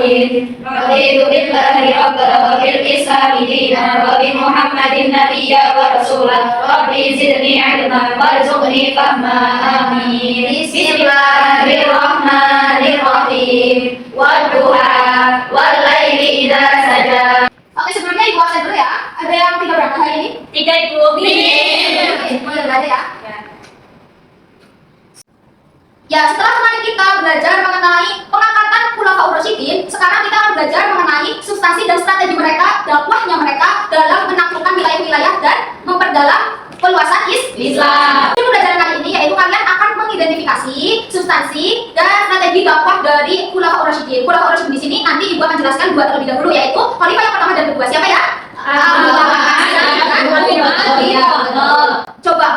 الصالحين رضيت بالله ربا وبالإسلام دينا وبمحمد نبيا ورسولا ربي زدني علما وارزقني فهما آمين بسم الله الرحمن الرحيم والضحى والليل إذا سجى. Oke, sebelumnya Ibu absen dulu ya. Ada yang tiga berapa hari ini? 3 Ibu. Oke, mulai belajar ya. Ya, setelah kemarin kita belajar mengenai pengangkatan Khulafaur Rasyidin, sekarang kita akan belajar mengenai substansi dan strategi mereka, dakwahnya mereka dalam menaklukkan wilayah-wilayah dan memperdalam peluasan Islam. Di pelajaran kali ini yaitu kalian akan mengidentifikasi substansi dan strategi dakwah dari Khulafaur Rasyidin. Khulafaur Rasyidin di sini nanti Ibu akan jelaskan dua terlebih dahulu, yaitu khalifah yang pertama dan kedua. Siapa ya? Abu Bakar. Coba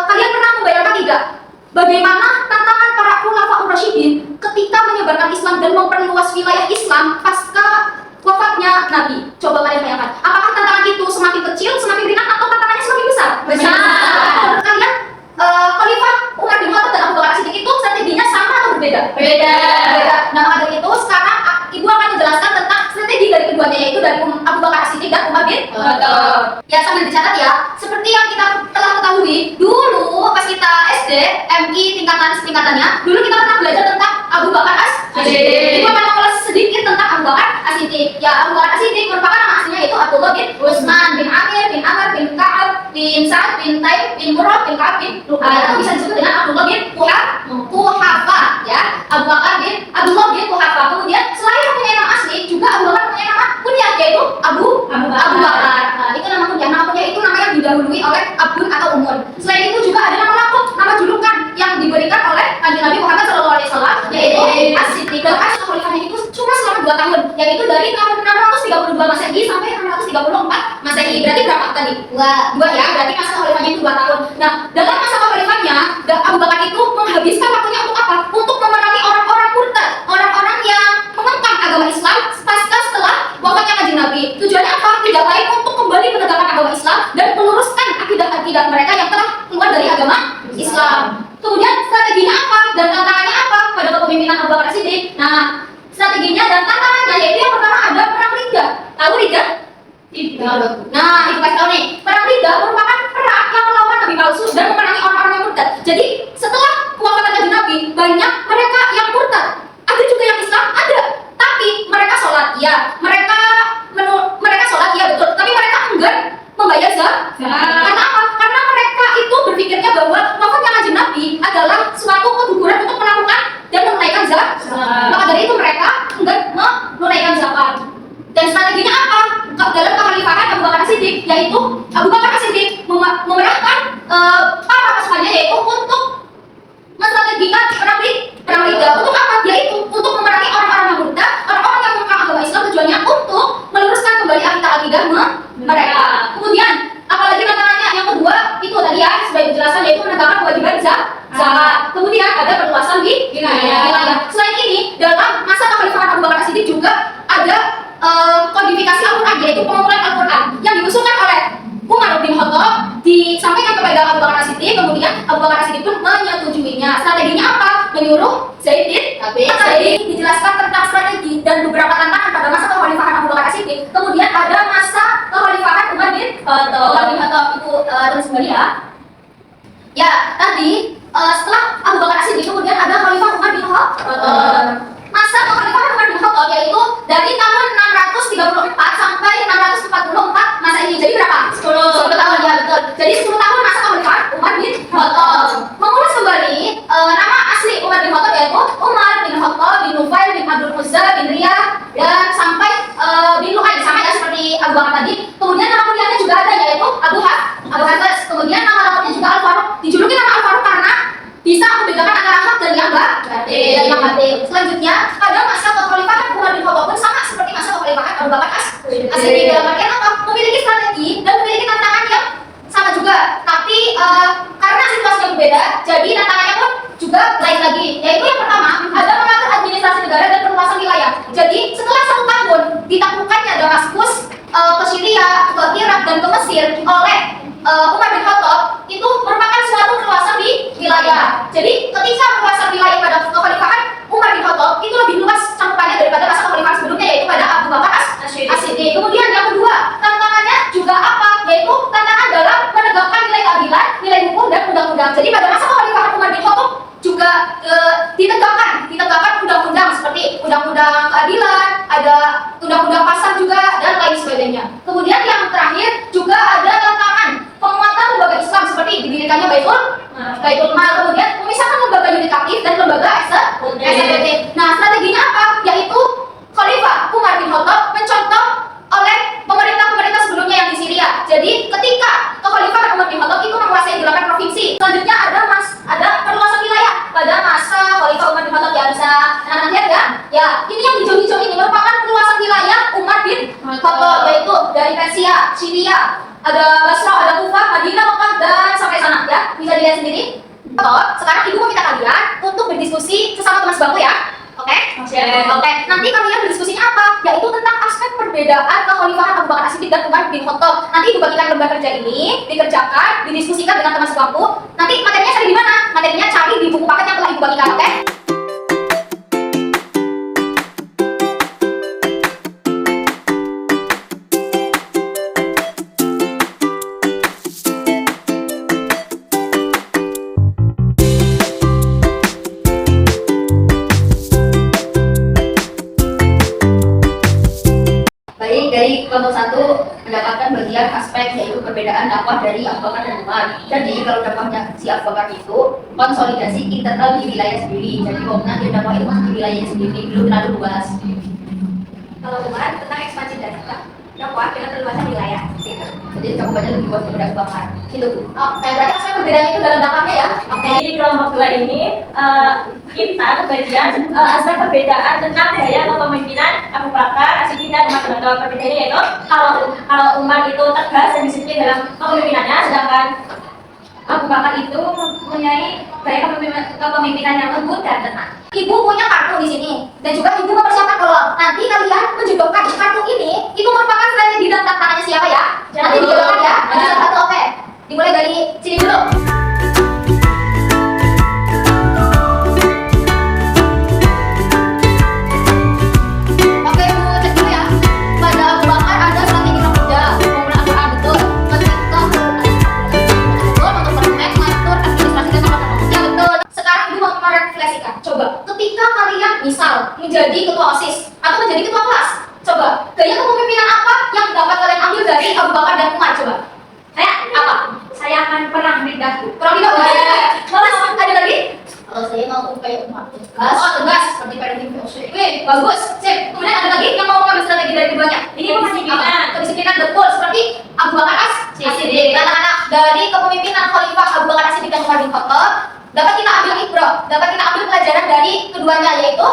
kalian pernah membayangkan tidak bagaimana tantangan para Khulafaur Rasyidin ketika menyebarkan Islam dan memperluas wilayah Islam pasca wafatnya Nabi? Coba kalian bayangkan, apakah tantangan itu semakin kecil, semakin ringan, atau tantangannya semakin besar? Kalian Khalifah Umar bin Khattab dan Abu Bakar As-Siddiq itu strateginya sama atau berbeda? Beda. Nah, maka dari itu sekarang Ibu akan menjelaskan tentang strategi dari keduanya, yaitu dari Abu Bakar As-Siddiq dan Umar bin Khattab. Ya, sambil dicatat ya. Seperti yang kita telah ketahui, dulu pas kita SD, MI tingkatannya, dulu kita pernah belajar tentang Abu Bakar As-Siddiq. Ibu akan mengulas sedikit tentang Abu Bakar As-Siddiq. Ya, Abu Bakar As-Siddiq merupakan nama aslinya yaitu Abdullah bin Utsman bin Amir bin Amr bin Ka'ab bin Sa'ad bin Taib bin Murrah bin Ka'ab bin Lu'ay, atau bisa disebut dengan Abdullah bin Quhafa, ya. Abdullah bin Quhafa. Kemudian selain mempunyai nama asli, juga Abu Bakar mempunyai nama kunyah yaitu Abu Bakar. Nah, itu nama kunyah. Nama kunyah itu nama yang didahului oleh Abdul atau Umur. Selain itu juga ada nama laqab, nama julukan yang diberikan oleh Kanjeng Nabi Muhammad SAW, yaitu As-Siddiq. Dan khalifahnya itu cuma selama 2 tahun, yaitu dari tahun 632 Masehi sampai 634 Masehi. Berarti berapa tadi? 2 ya, berarti masa khalifahnya itu 2 tahun. Nah, dalam masa khalifahnya, Abu Bakar itu menghabiskan waktunya untuk apa? Untuk memerangi orang-orang murtad, orang-orang yang mengembang agama Islam pasca setelah wafatnya Kanjeng Nabi. Tujuannya apa? Tidak lain untuk kembali menegakkan agama Islam dan meluruskan akidah-akidah mereka yang telah keluar dari agama Islam. Kemudian strateginya apa dan tantangannya apa pada kepemimpinan Abu Bakar As-Siddiq? Nah, strateginya dan tantangannya yaitu yang pertama ada perang Riddah. Tahu Riddah? Nah, itu kasih tahu nih. Perang Riddah merupakan perang yang melawan nabi palsu dan memerangi orang-orang yang murtad. Jadi, setelah kewafatan Kanjeng Nabi, banyak mereka yang murtad. Ada juga yang Islam, ada. Tapi mereka sholat, ya. Mereka sholat, ya betul. Tapi mereka enggan membayar zakat. Karena apa? Karena mereka itu berpikirnya bahwa wafatnya Kanjeng Nabi adalah suatu keguguran untuk melakukan dan menunaikan zakat. Maka dari itu mereka enggan menunaikan zakat. Dan strateginya apa? Dalam kekhalifahan Abu Bakar As-Siddiq, yaitu Abu Bakar As-Siddiq memerahkan para pasukannya yaitu untuk menstrategikan perang Riddah. Untuk apa? Yaitu untuk memerangi orang-orang yang murtad, orang-orang yang mengungkap agama Islam. Tujuannya untuk meluruskan kembali akidah mereka. Kemudian apalagi tantangannya yang kedua itu tadi ya sudah dijelaskan, yaitu menegakkan kewajiban zakat. Kemudian ada perluasan di wilayah. Selain ini, dalam masa kekhalifahan Abu Bakar As-Siddiq juga ada kodifikasi Al-Quran, yaitu pengumpulan Al-Quran yang diusulkan oleh Umar bin Khattab, disampaikan kepada Abu Bakar As-Siddiq. Kemudian Abu Bakar As-Siddiq pun menyetujuinya. Strateginya apa? Menyuruh Zaid bin Thabit. Dijelaskan tentang strategi dan beberapa tantangan pada masa kekhalifahan Abu Bakar As-Siddiq. Kemudian ada masa kekhalifahan Umar bin Khattab. Itu terus kembali ya. Ya, tadi setelah Abu Bakar As-Siddiq kemudian ada Khalifah Umar bin Khattab. Masa kekhalifahan Umar bin Khattab yaitu dari tahun 634 sampai 644 Masehi. Jadi berapa? 10 tahun, ya betul. Jadi 10 tahun masa kekhalifahan Umar bin Khattab. Mengulas kembali nama asli Umar bin Khattab yaitu Umar bin Khattab bin Nufail bin Abdul Uzza bin Riyah dan sampai bin Lu'ay, sama ya seperti Abu Bakar tadi. Kemudian nama kuliahnya juga ada yaitu Abu Hafs. Kemudian nama lengkapnya juga Al-Faruq. Dijuluki nama Al-Faruq karena bisa membedakan antara hak dan yang batil. Selanjutnya, pada masa kekhalifahan Umar bin Khattab pun sama seperti masa kekhalifahan Abu Bakar As-Siddiq. Dalam artian apa? Memiliki strategi dan memiliki tantangan yang sama juga. Tapi karena situasinya berbeda, jadi tantangannya pun juga lain lagi. Yaitu yang pertama, ada mengatur administrasi negara dan perluasan wilayah. Jadi setelah 1 tahun ditaklukkannya Damaskus ke Syria, ke Irak dan ke Mesir oleh Umar bin Khattab, itu merupakan suatu perluasan di wilayah. Jadi ketika perluasan wilayah pada kekhalifahan Umar bin Khattab itu lebih luas cakupannya daripada masa kekhalifahan sebelumnya, yaitu pada Abu Bakar As-Siddiq. Kemudian yang kedua, tantangannya juga apa? Yaitu tantangan dalam menegakkan nilai keadilan, nilai hukum dan undang-undang. Jadi pada masa kekhalifahan Umar bin Khattab juga ditegakkan undang-undang seperti undang-undang keadilan, ada undang-undang pasar juga dan lain sebagainya. Kemudian yang terakhir juga ada tantangan penguatan lembaga Islam seperti didirikannya Baitul Mal, kemudian memisahkan lembaga yudikatif dan lembaga eksekutif. Nah, strateginya apa? Yaitu Khalifah Umar bin Khattab mencontoh oleh pemerintah-pemerintah sebelumnya yang di Syria. Jadi ketika kekhalifahan Umar bin Khattab itu menguasai 8 provinsi. Selanjutnya ada perluasan wilayah pada masa Khalifah Umar bin Khattab, ya bisa lihat kan? Ya, ini yang hijau-hijau ini merupakan perluasan wilayah Umar bin Khattab, yaitu dari Persia, Syria, ada Basra, ada Kufah, Madinah, Mekah dan sampai sana ya. Bisa dilihat sendiri. Sekarang ibu meminta kalian untuk berdiskusi sesama teman sebangku ya. Oke? Oke. Nanti kalian berdiskusinya apa? Yaitu tentang aspek perbedaan kekhalifahan Abu Bakar As-Siddiq dan Umar bin Khattab. Nanti ibu bagikan lembar kerja ini, dikerjakan, didiskusikan dengan teman sebangku. Nanti materinya cari di mana? Materinya cari di buku paket yang telah ibu bagikan, oke? Dari kelompok 1 mendapatkan bagian aspek yaitu perbedaan dakwah dari Abu Bakar dan Umar. Jadi kalau dakwahnya si Abu Bakar itu konsolidasi internal di wilayah sendiri. Jadi Umar dia dakwah itu masuk di wilayah sendiri, belum terlalu luas. Kalau Umar tentang ekspansi dakwah dengan perluasan wilayah. Jadi cakupannya lebih luas daripada Abu Bakar. Gitu. Oh, berarti aspek perbedaannya itu dalam dakwahnya ya? Oke. Di kelompok 2 ini kita kebagian aspek perbedaan tentang gaya kepemimpinan Abu Bakar As-Siddiq dan Umar bin Khattab. Perbedaannya yaitu kalau Umar itu tegas dan disiplin dalam kepemimpinannya, sedangkan Abu Bakar itu mempunyai gaya kepemimpinan yang lembut dan tenang. Ibu punya kartu di sini dan juga ibu mempersiapkan kalau nanti kalian menjodohkan kartu ini itu merupakan strategi dan tantangannya siapa ya? Nanti dijodohkan ya. Nanti satu oke. Dimulai dari sini dulu. Oke, ibu cek dulu ya. Pada Abu Bakar ada strategi yang berbeda. Penggunaan Al-Quran betul. Ketika betul untuk bermain mengatur administrasi dan tata kelola. Ya betul. Sekarang ibu mau merefleksikan. Coba, ketika kalian misal menjadi ketua OSIS atau menjadi ketua kelas, coba gaya kepemimpinan apa yang dapat kalian ambil dari Abu Bakar dan Umar? Coba. Kayak apa? Saya akan perang di dahulu. Perang di dahulu. Terus ada lagi? Kalau saya mau kayak Umar Tegas. Oh, tegas seperti parenting philosophy. Wih, bagus. Sip. Kemudian ada lagi yang mau mengambil strategi dari keduanya? Ini kedisiplinan. Kedisiplinan betul seperti Abu Bakar As-Siddiq. Anak-anak dari kepemimpinan Khalifah Abu Bakar As-Siddiq dan Umar bin Khattab dapat kita ambil ibrah, dapat kita ambil pelajaran dari keduanya, yaitu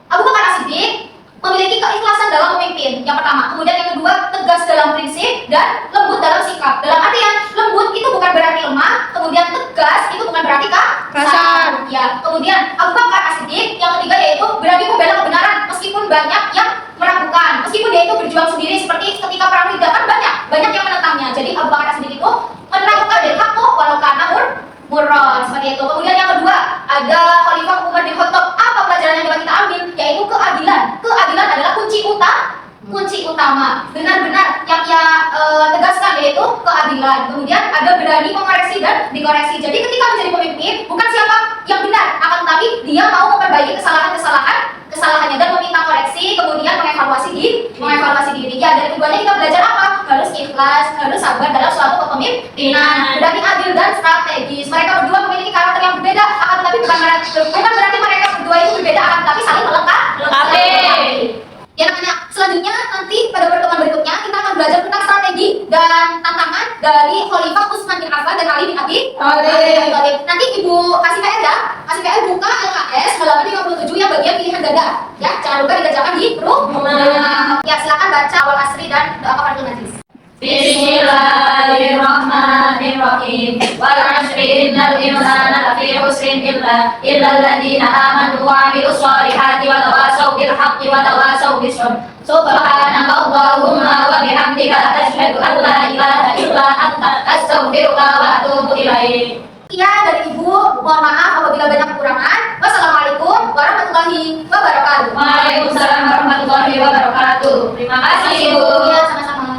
Abu Bakar As-Siddiq memiliki keikhlasan dalam memimpin. Yang pertama. Kemudian yang kedua, tegas dalam prinsip dan lembut dalam sikap. Dalam artian lembut itu bukan berarti lemah, kemudian tegas itu bukan berarti kasar. Ya. Kemudian Abu Bakar As-Siddiq yang ketiga yaitu berani membela kebenaran meskipun banyak yang meragukan. Meskipun dia itu berjuang sendiri seperti ketika perang Ridha kan banyak yang menentangnya. Jadi Abu Bakar As-Siddiq itu menerangkan bil haqq walau kana murran seperti itu. Kemudian yang kedua ada Khalifah Umar bin Khattab. Apa pelajaran yang dapat kita ambil? Yaitu keadilan. Keadilan adalah kunci utama. Benar-benar yang ia tegaskan yaitu keadilan. Kemudian ada berani mengoreksi dan dikoreksi. Jadi ketika menjadi pemimpin bukan siapa yang benar, akan tetapi dia mau memperbaiki kesalahannya dan meminta koreksi, kemudian mengevaluasi diri. Ya, dari keduanya kita belajar apa? Harus ikhlas, harus sabar dalam suatu kepemimpinan, berani adil dan strategis. Mereka berdua memiliki karakter yang berbeda, akan tetapi bukan berarti mereka berdua itu berbeda, akan tetapi saling melengkapi. Ya, namanya selanjutnya nanti pada pertemuan berikutnya kita akan belajar tentang strategi dan tantangan dari Khalifah Utsman bin Affan dan Ali bin Abi Thalib. Nanti ibu kasih PR ya, kasih PR buka LKS halaman 57 yang bagian pilihan ganda. Ya, jangan lupa dikerjakan di rumah. Ya, silakan baca awal asri dan doa kafaratul majlis. Bismillahirrahmanirrahim. Wal 'ashri innal insana lafi khusrin illa alladziina aamanu wa 'amilus shalihati wa tawashaw bil haqqi wa tawashaw bis sabr. Subhanaka Allahumma wa bihamdika asyhadu an la ilaha illa anta astaghfiruka wa atubu ilaik. Sekian dari Ibu, mohon maaf apabila banyak kekurangan. Wassalamualaikum warahmatullahi wabarakatuh. Waalaikumsalam warahmatullahi wabarakatuh. Terima kasih, Ibu. Ya, sama-sama.